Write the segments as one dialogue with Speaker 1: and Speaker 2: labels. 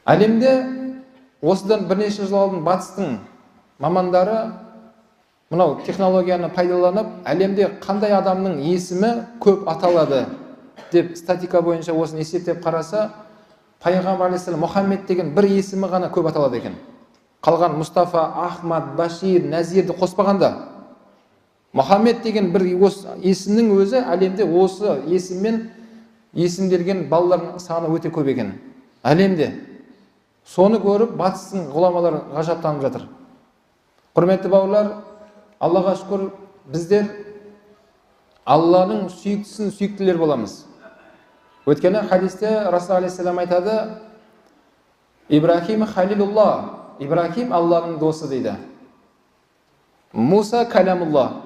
Speaker 1: Әлемде осыдан бірнеше жыл алдын батыстың мамандары мынау технологияны пайдаланып, әлемде қандай адамның есімі көп аталады деп статика бойынша осыны есептеп қараса, пайғамбар алейхиссалам Мұхаммед деген бір есімі ғана көп аталады екен. Қалған Мұстафа, Ахмад, Башир, Назирді қоспағанда, Мұхаммед деген бір есімнің өзі әлемде осы есіммен есімделген балалардың саны өте көп екен. Әлемде. Соны көріп, батыстың ғұламалары ғажаптанып жатыр. Құрметті бауырлар, Аллаға шүкір, біздер Алланың сүйіктісін сүйіктілер боламыз. Өткені хадисте Расул алейхиссалам айтады, Ибрахим халилулла, Ибрахим Алланың досы дейді. Муса кәләмулла.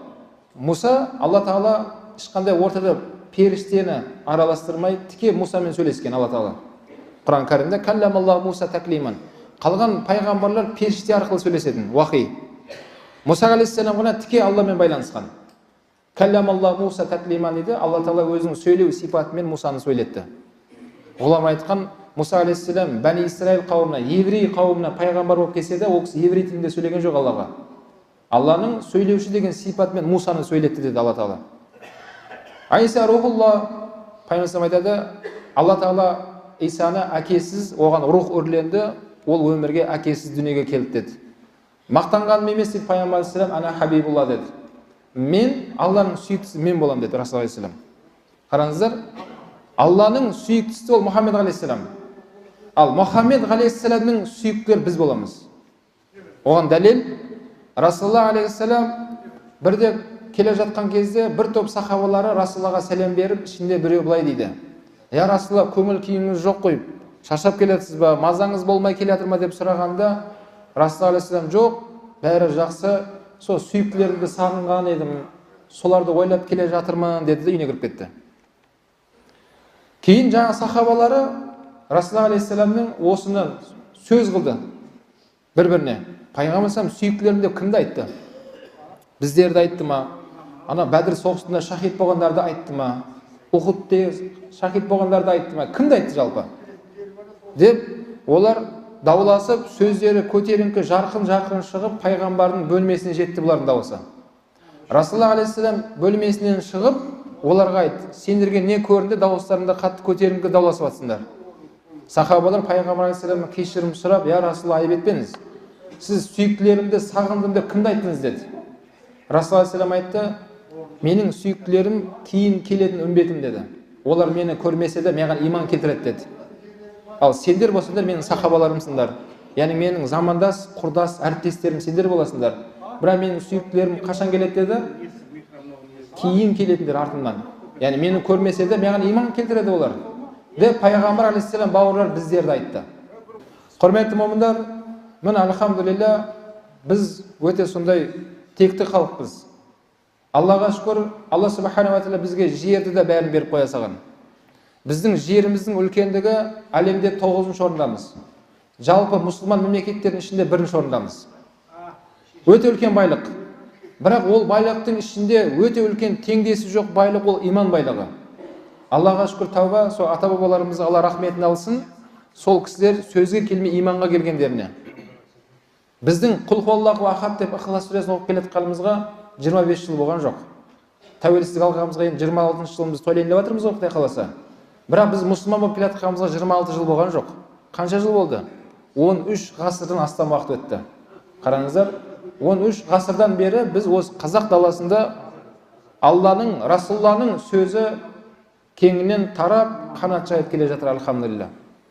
Speaker 1: Муса Алла Тағала ешқандай ортада періштені араластырмай, тіке Мусамен сөйлескен Алла Тағала. Құран кәрімде кәләмулла Муса тәклиман. Қалған пайғамбарлар періште арқылы сөйлесетін, уахи. Муса алейхиссалам ғана тіке Алламен байланысқан. Кәләмулла Муса тәклиман дейді. Алла Тағала өзінің сөйлеу сипатымен Мусаны сөйлетті. Ғұлама айтқан, Муса алейхиссалам Бәни Исраил қауымына, еврей қауымына пайғамбар болып келсе де, ол кісі еврей тілінде сөйлеген жоқ Аллаға. Алланың сөйлеуші деген сипатымен Мусаны сөйлетті деді Алла Тағала. Айса рухулла, пайғамбар айтады, Алла Тағала Исаны әкесіз, оған рух үрленді, ол өмірге әкесіз дүниеге келді деді. Мақтанғаным емес дейді пайғамбар алейхиссалам, ана хабибулла деді. Мен Алланың сүйіктісі мен болам деді Расул алейхиссалам. Қараңыздар, Алланың сүйіктісі ол Мұхаммед алейхиссалам. Ал Мұхаммед алейхиссаламның сүйіктілері біз боламыз. Оған дәлел Расулалла алейхиссалам бірде келе жатқан кезде бір топ сахабалары Расулаллаға сәлем беріп, ішінде біреу былай дейді: "Я Расулалла, көңіл күйіңіз жоқ қой, шаршап келесіз ба, мазаңыз болмай келе жатыр ма?" деп сұрағанда, Расулалла алейхиссалам: "Жоқ, бәрі жақсы, сол сүйіктілерімді сағынған едім, соларды ойлап келе жатырмын" деді де үйіне кіріп кетті. Кейін жаңа сахабалары Расулалла алейхиссаламның осыны сөз қылды бір-біріне. Пайғамбар сүйіктілерім деп кімді айтты? Біздерді айтты ма? Ана Бәдір соғысында шахид болғандарды айтты ма? Ухудте шахид болғандарды айтты ма? Кімді айтты жалпы? Деп олар дауласып, сөздері көтеріңкі жарқын шығып, пайғамбардың бөлмесіне жетті бұлардың дауысы. Расулалла алейхиссалам бөлмесінен шығып, оларға айтты: "Сендерге не көрінді, дауыстарында қатты көтеріңкі дауласып жатсыңдар?" Сахабалар пайғамбар алейхиссаламнан кешірім сұрап: "Я Расулалла, айып етпеңіз. Сіз сүйіктілерімді сағындым деп кімді айттыңыз?" деді. Расулалла алейхиссалам айтты: "Менің сүйіктілерім кейін келетін үмбетім" деді. "Олар мені көрмесе де маған иман келтіреді" деді. "Ал сендер болсаңдар менің сахабаларымсыңдар. Яғни менің замандас, құрдас, әріптестерім сендер боласыңдар. Бірақ менің сүйіктілерім қашан келеді?" деді. "Кейін келетіндер артымнан. Яғни мені көрмесе де маған иман келтіреді олар" деп пайғамбар алейхиссалам бауырлар біздерді айтты. Құрметті момындар, міне альхамдулилля, біз өте сондай текті халықпыз. Аллаға шүкір, Алла субхана ва тағала бізге жерді де бәрін беріп қоя салған. Біздің жеріміздің үлкендігі әлемде 9-шы орындамыз. Жалпы мұсылман мемлекеттердің ішінде 1-ші орындамыз. Өте үлкен байлық. Бірақ ол байлықтың ішінде өте үлкен теңдесі жоқ байлық, ол иман байлығы. Аллаға шүкір, тәуба, сол ата-бабаларымызға Алла рахметін алсын, сол кісілер сөзге келмей иманға келгендеріне. Біздің құл хуаллаху ахад деп Ихлас сүресін оқып келе жатқанымызға 25 жыл болған жоқ. Тәуелсіздік алғанымызға енді 26-шы жылымызды тойлайын деп жатырмыз ғой, Құдай қаласа. Бірақ біз мұсылман болып келе жатқанымызға 26 жыл болған жоқ. Қанша жыл болды? 13 ғасырдан астам уақыт өтті. Қараңыздар, 13 ғасырдан бері біз осы қазақ даласында Алланың, Расулланың сөзі кеңінен тарап, қанат жайып келе жатыр, альхамдулилля.